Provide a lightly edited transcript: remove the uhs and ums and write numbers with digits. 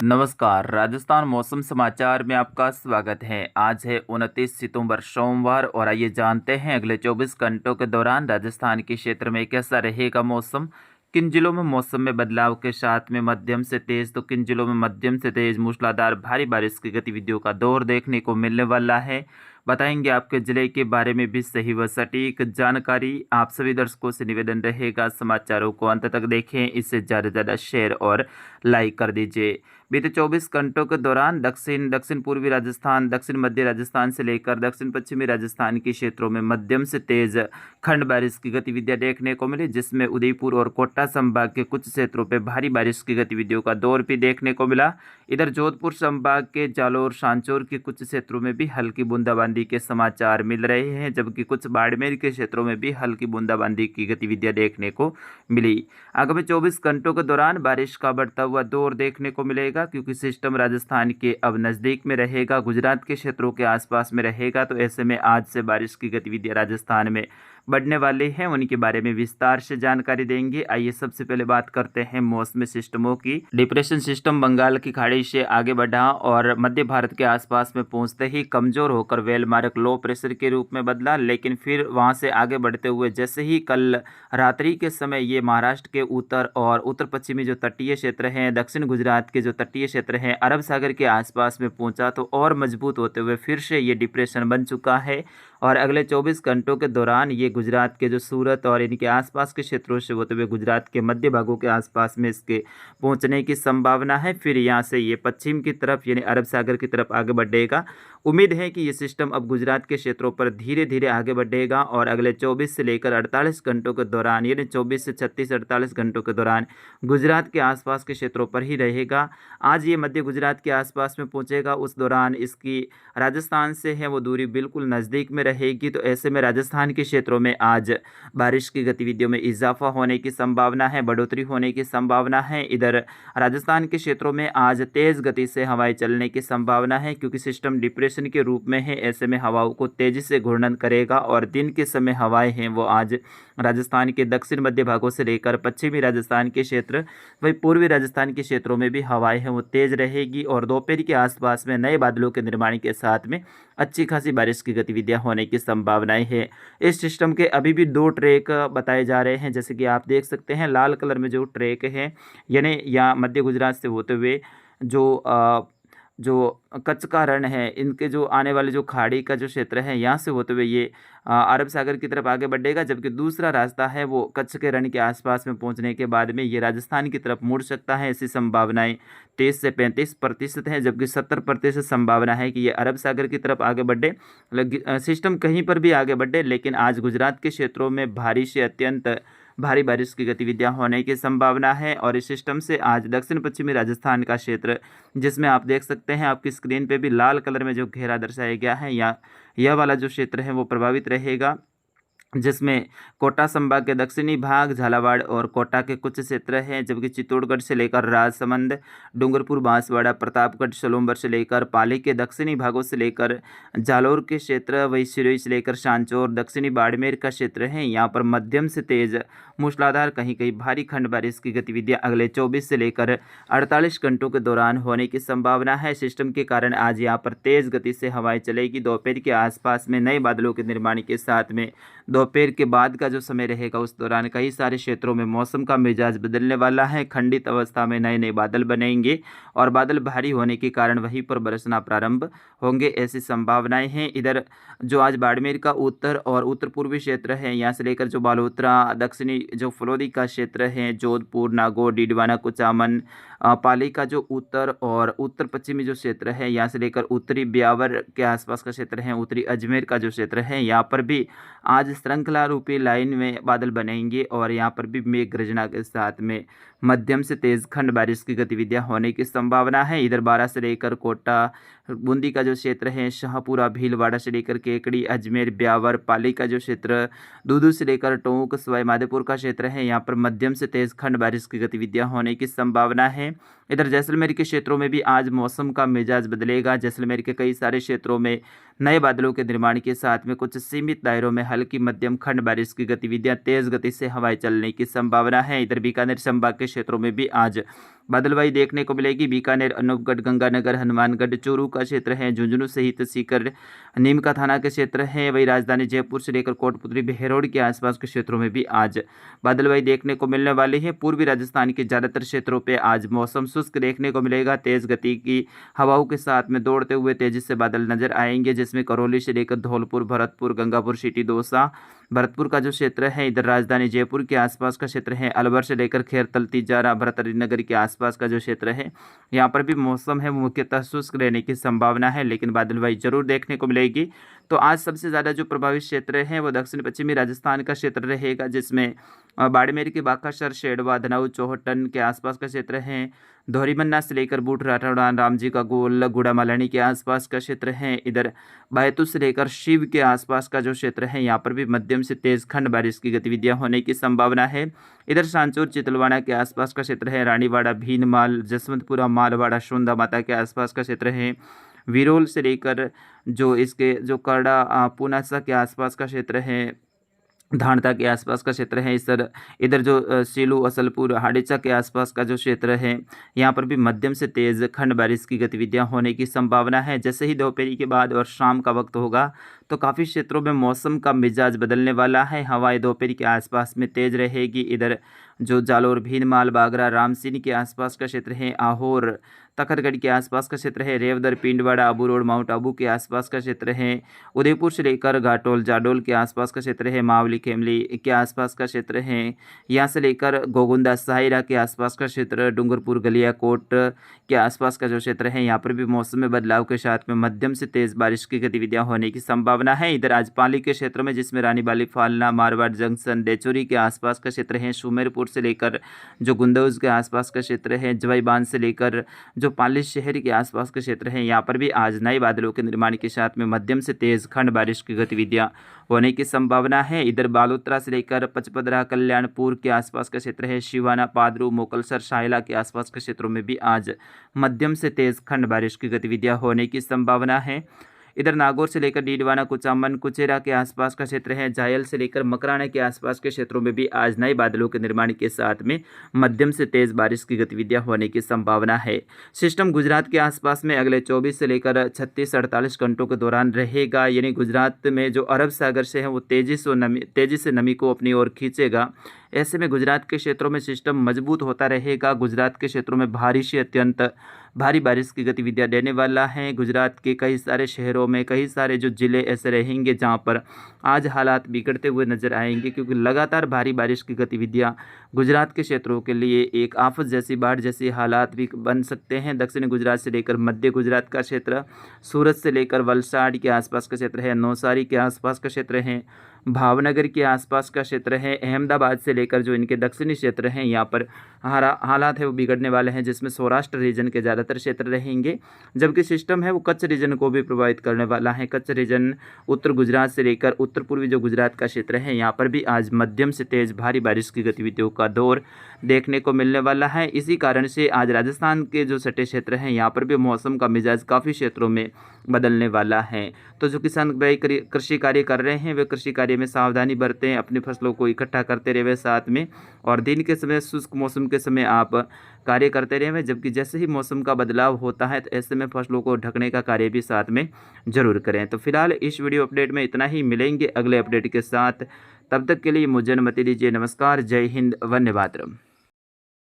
नमस्कार, राजस्थान मौसम समाचार में आपका स्वागत है। आज है 29 सितंबर सोमवार और आइए जानते हैं अगले 24 घंटों के दौरान राजस्थान के क्षेत्र में कैसा रहेगा मौसम। किन जिलों में मौसम में बदलाव के साथ में मध्यम से तेज तो किन जिलों में मध्यम से तेज मूसलाधार भारी बारिश की गतिविधियों का दौर देखने को मिलने वाला है। बताएंगे आपके जिले के बारे में भी सही व सटीक जानकारी। आप सभी दर्शकों से निवेदन रहेगा समाचारों को अंत तक देखें, इससे ज़्यादा से ज़्यादा शेयर और लाइक कर दीजिए। बीते 24 घंटों के दौरान दक्षिण पूर्वी राजस्थान, दक्षिण मध्य राजस्थान से लेकर दक्षिण पश्चिमी राजस्थान के क्षेत्रों में मध्यम से तेज खंड बारिश की गतिविधियां देखने को मिली, जिसमें उदयपुर और कोटा संभाग के कुछ क्षेत्रों पर भारी बारिश की गतिविधियों का दौर भी देखने को मिला। इधर जोधपुर संभाग के जालोर सांचौर के कुछ क्षेत्रों में भी हल्की बूंदाबांदी के समाचार मिल रहे हैं, जबकि कुछ बाड़मेर के क्षेत्रों में भी हल्की बूंदाबांदी की गतिविधियां देखने को मिली। आगामी 24 घंटों के दौरान बारिश का बढ़ता हुआ दौर देखने को मिलेगा, क्योंकि सिस्टम राजस्थान के अब नज़दीक में रहेगा, गुजरात के क्षेत्रों के आसपास में रहेगा। तो ऐसे में आज से बारिश की गतिविधियां राजस्थान में बढ़ने वाले हैं, उनके बारे में विस्तार से जानकारी देंगे। आइए सबसे पहले बात करते हैं मौसमी सिस्टमों की। डिप्रेशन सिस्टम बंगाल की खाड़ी से आगे बढ़ा और मध्य भारत के आसपास में पहुंचते ही कमजोर होकर वेलमार्क लो प्रेशर के रूप में बदला, लेकिन फिर वहां से आगे बढ़ते हुए जैसे ही कल रात्रि के समय ये महाराष्ट्र के उत्तर और उत्तर पश्चिमी जो तटीय क्षेत्र हैं, दक्षिण गुजरात के जो तटीय क्षेत्र हैं, अरब सागर के आसपास में पहुंचा तो और मजबूत होते हुए फिर से ये डिप्रेशन बन चुका है। और अगले 24 घंटों के दौरान ये गुजरात के जो सूरत और इनके आसपास के क्षेत्रों से होते हुए गुजरात के मध्य भागों के आसपास में इसके पहुंचने की संभावना है। फिर यहाँ से ये पश्चिम की तरफ यानी अरब सागर की तरफ आगे बढ़ेगा। उम्मीद है कि ये सिस्टम अब गुजरात के क्षेत्रों पर धीरे धीरे आगे बढ़ेगा और अगले 24 से लेकर 48 घंटों के दौरान यानी 24 से 36 48 घंटों के दौरान गुजरात के आसपास के क्षेत्रों पर ही रहेगा। आज ये मध्य गुजरात के आसपास में पहुंचेगा, उस दौरान इसकी राजस्थान से है वो दूरी बिल्कुल नज़दीक में रहेगी। तो ऐसे में राजस्थान के क्षेत्रों में आज बारिश की गतिविधियों में इजाफा होने की संभावना है, बढ़ोतरी होने की संभावना है। इधर राजस्थान के क्षेत्रों में आज तेज़ गति से हवाएं चलने की संभावना है, क्योंकि सिस्टम डिप्रेशन के रूप में है। ऐसे में हवाओं को तेजी से घूर्णन करेगा और दिन के समय हवाएं हैं वो आज राजस्थान के दक्षिण मध्य भागों से लेकर पश्चिमी राजस्थान के क्षेत्र वही पूर्वी राजस्थान के क्षेत्रों में भी हवाएं हैं वो तेज रहेगी और दोपहर के आसपास में नए बादलों के निर्माण के साथ में अच्छी खासी बारिश की गतिविधियां होने की संभावनाएं हैं। इस सिस्टम के अभी भी 2 ट्रैक बताए जा रहे हैं, जैसे कि आप देख सकते हैं लाल कलर में जो ट्रैक है यानी यहाँ मध्य गुजरात से होते हुए जो कच्छ का रण है, इनके जो आने वाले जो खाड़ी का जो क्षेत्र है यहाँ से होते हुए ये अरब सागर की तरफ आगे बढ़ेगा, जबकि दूसरा रास्ता है वो कच्छ के रण के आसपास में पहुंचने के बाद में ये राजस्थान की तरफ मुड़ सकता है। ऐसी संभावनाएं 30 से 35% है, जबकि 70% संभावना है कि ये अरब सागर की तरफ आगे बढ़े। सिस्टम कहीं पर भी आगे बढ़े, लेकिन आज गुजरात के क्षेत्रों में भारी से अत्यंत भारी बारिश की गतिविधियां होने की संभावना है। और इस सिस्टम से आज दक्षिण पश्चिमी राजस्थान का क्षेत्र, जिसमें आप देख सकते हैं आपकी स्क्रीन पे भी लाल कलर में जो घेरा दर्शाया गया है, या यह वाला जो क्षेत्र है वो प्रभावित रहेगा, जिसमें कोटा संभाग के दक्षिणी भाग, झालावाड़ और कोटा के कुछ क्षेत्र हैं, जबकि चित्तौड़गढ़ से लेकर राजसमंद, डूंगरपुर, बांसवाड़ा, प्रतापगढ़, सलूंबर से लेकर पाली के दक्षिणी भागों से लेकर जालोर के क्षेत्र, वही सिरोही से लेकर सांचौर, दक्षिणी बाड़मेर का क्षेत्र है, यहाँ पर मध्यम से तेज मूसलाधार कहीं कहीं भारी खंड बारिश की गतिविधियां अगले 24 से लेकर 48 घंटों के दौरान होने की संभावना है। सिस्टम के कारण आज यहाँ पर तेज गति से हवाएं चलेगी। दोपहर के आसपास में नए बादलों के निर्माण के साथ में दोपहर के बाद का जो समय रहेगा उस दौरान कई सारे क्षेत्रों में मौसम का मिजाज बदलने वाला है। खंडित अवस्था में नए नए बादल बनेंगे और बादल भारी होने के कारण वहीं पर बरसना प्रारंभ होंगे, ऐसी संभावनाएं हैं। इधर जो आज बाड़मेर का उत्तर और उत्तर पूर्वी क्षेत्र है, यहाँ से लेकर जो बालोतरा, दक्षिणी जो फलोदी का क्षेत्र है, जोधपुर, नागौर, डीडवाना, कुचामन, पाली का जो उत्तर और उत्तर पश्चिमी जो क्षेत्र है, यहाँ से लेकर उत्तरी ब्यावर के आसपास का क्षेत्र है, उत्तरी अजमेर का जो क्षेत्र है, यहाँ पर भी आज श्रृंखला रूपी लाइन में बादल बनेंगे और यहाँ पर भी मेघ गर्जना के साथ में मध्यम से तेज खंड बारिश की गतिविधियां होने की संभावना है। इधर बारां से लेकर कोटा, बूंदी का जो क्षेत्र है, शाहपुरा, भीलवाड़ा से लेकर केकड़ी, अजमेर, ब्यावर, पाली का जो क्षेत्र, दूदू से लेकर टोंक, सवाई माधोपुर का क्षेत्र है, यहाँ पर मध्यम से तेज खंड बारिश की गतिविधियां होने की संभावना है। इधर जैसलमेर के क्षेत्रों में भी आज मौसम का मिजाज बदलेगा। जैसलमेर के कई सारे क्षेत्रों में नए बादलों के निर्माण के साथ में कुछ सीमित दायरों में हल्की मध्यम खंड बारिश की गतिविधियां तेज गति से हवाएं चलने की संभावना है। इधर बीकानेर संभाग के क्षेत्रों में भी आज बादलवाई देखने को मिलेगी। बीकानेर, अनूपगढ़, गंगानगर, हनुमानगढ़, चूरू का क्षेत्र है, झुंझुनू सहित सीकर, नीम का थाना के क्षेत्र है। वही राजधानी जयपुर से लेकर कोटपुतली, बहरोड के आसपास के क्षेत्रों में भी आज बादलवाई देखने को मिलने वाली है। पूर्वी राजस्थान के ज़्यादातर क्षेत्रों पर आज मौसम शुष्क देखने को मिलेगा। तेज़ गति की हवाओं के साथ में दौड़ते हुए तेजी से बादल नजर आएंगे, जिसमें करौली से लेकर धौलपुर, भरतपुर, गंगापुर सिटी, दौसा, भरतपुर का जो क्षेत्र है, इधर राजधानी जयपुर के आसपास का क्षेत्र है, अलवर से लेकर खेरतल, तिजारा, भरतरी नगर के आसपास का जो क्षेत्र है, यहाँ पर भी मौसम है वो मुख्यतः शुष्क रहने की संभावना है, लेकिन बादलवाई जरूर देखने को मिलेगी। तो आज सबसे ज़्यादा जो प्रभावित क्षेत्र है वो दक्षिण पश्चिमी राजस्थान का क्षेत्र रहेगा, जिसमें बाड़मेर के बाकासर, शेडवा, धनाऊ, चौहटन के आसपास का क्षेत्र है। धोरीमन्ना से लेकर बूट, राठौड़ा, रामजी का गोल, गुड़ा मालानी के आसपास का क्षेत्र है। इधर बैतूल से लेकर शिव के आसपास का जो क्षेत्र है, यहाँ पर भी मध्यम से तेज खंड बारिश की गतिविधियां होने की संभावना है। इधर सांचौर, चितलवाड़ा के आसपास का क्षेत्र है। रानीवाड़ा, भीनमाल, जसवंतपुरा, मालवाड़ा, सोंदा माता के आसपास का क्षेत्र है। विरोल से लेकर जो इसके जो करड़ा, पुनासा के आसपास का क्षेत्र है, धानता के आसपास का क्षेत्र है। इधर जो सीलू, असलपुर, हाड़ीचा के आसपास का जो क्षेत्र है, यहाँ पर भी मध्यम से तेज़ खंड बारिश की गतिविधियाँ होने की संभावना है। जैसे ही दोपहर के बाद और शाम का वक्त होगा तो काफ़ी क्षेत्रों में मौसम का मिजाज बदलने वाला है। हवाएं दोपहर के आसपास में तेज रहेगी। इधर जो जालोर, भीनमाल, बागरा, रामसिनी के आसपास का क्षेत्र है, आहोर, तखरगढ़ के आसपास का क्षेत्र है, रेवदर, पिंडवाड़ा, आबू रोड, माउंट आबू के आसपास का क्षेत्र है, उदयपुर से लेकर घाटोल, जाडोल के आसपास का क्षेत्र है, मावली, खेमली के आसपास का क्षेत्र है, यहाँ से लेकर गोगुंदा, साहिरा के आसपास का क्षेत्र, डूंगरपुर, गलियाकोट के आसपास का जो क्षेत्र है, यहाँ पर भी मौसम में बदलाव के साथ में मध्यम से तेज़ बारिश की गतिविधियाँ होने की संभावना है। इधर आज पाली के क्षेत्र में, जिसमें रानी बाली, फालना, मारवाड़ जंक्शन, डेचोरी के आसपास का क्षेत्र है, सुमेरपुर से लेकर जो गुंदौज के आसपास का क्षेत्र है, जवाईबान से लेकर जो पाली शहर के आसपास के क्षेत्र हैं, यहाँ पर भी आज नए बादलों के निर्माण के साथ में मध्यम से तेज़ खंड बारिश की गतिविधियाँ होने की संभावना है। इधर बालोतरा से लेकर पचपदरा, कल्याणपुर के आसपास का क्षेत्र है, शिवाना, पादरू, मोकलसर, शायला के आसपास के क्षेत्रों में भी आज मध्यम से तेज़ खंड बारिश की गतिविधियाँ होने की संभावना है। इधर नागौर से लेकर डीडवाना, कुचामन, कुचेरा के आसपास का क्षेत्र है, जायल से लेकर मकराना के आसपास के क्षेत्रों में भी आज नए बादलों के निर्माण के साथ में मध्यम से तेज बारिश की गतिविधियां होने की संभावना है। सिस्टम गुजरात के आसपास में अगले 24 से लेकर 36-48 घंटों के दौरान रहेगा, यानी गुजरात में जो अरब सागर से है वो तेजी से नमी को अपनी ओर खींचेगा। ऐसे में गुजरात के क्षेत्रों में सिस्टम मजबूत होता रहेगा। गुजरात के क्षेत्रों में भारी से अत्यंत भारी बारिश की गतिविधियां देने वाला है। गुजरात के कई सारे शहरों में कई सारे जो ज़िले ऐसे रहेंगे जहां पर आज हालात बिगड़ते हुए नजर आएंगे, क्योंकि लगातार भारी बारिश की गतिविधियां गुजरात के क्षेत्रों के लिए एक आफत जैसी, बाढ़ जैसी हालात भी बन सकते हैं। दक्षिण गुजरात से लेकर मध्य गुजरात का क्षेत्र, सूरत से लेकर वलसाड के आसपास का क्षेत्र है, नौसारी के आसपास का क्षेत्र है, भावनगर के आसपास का क्षेत्र है, अहमदाबाद से लेकर जो इनके दक्षिणी क्षेत्र हैं यहाँ पर हालात है वो बिगड़ने वाले हैं, जिसमें सौराष्ट्र रीजन के ज़्यादातर क्षेत्र रहेंगे। जबकि सिस्टम है वो कच्छ रीजन को भी प्रभावित करने वाला है। कच्छ रीजन उत्तर गुजरात से लेकर उत्तर पूर्वी जो गुजरात का क्षेत्र है, यहाँ पर भी आज मध्यम से तेज़ भारी बारिश की गतिविधियों का दौर देखने को मिलने वाला है। इसी कारण से आज राजस्थान के जो सटे क्षेत्र हैं यहाँ पर भी मौसम का मिजाज काफ़ी क्षेत्रों में बदलने वाला है। तो जो किसान भाई कृषि कार्य कर रहे हैं वे कृषि कार्य में सावधानी बरतें, अपनी फसलों को इकट्ठा करते रहे साथ में, और दिन के समय शुष्क मौसम के समय आप कार्य करते रहे। जबकि जैसे ही मौसम का बदलाव होता है तो ऐसे में फसलों को ढकने का कार्य भी साथ में जरूर करें। तो फिलहाल इस वीडियो अपडेट में इतना ही, मिलेंगे अगले अपडेट के साथ। तब तक के लिए मुझे अनुमति दीजिए। नमस्कार, जय हिंद, वंदे मातरम।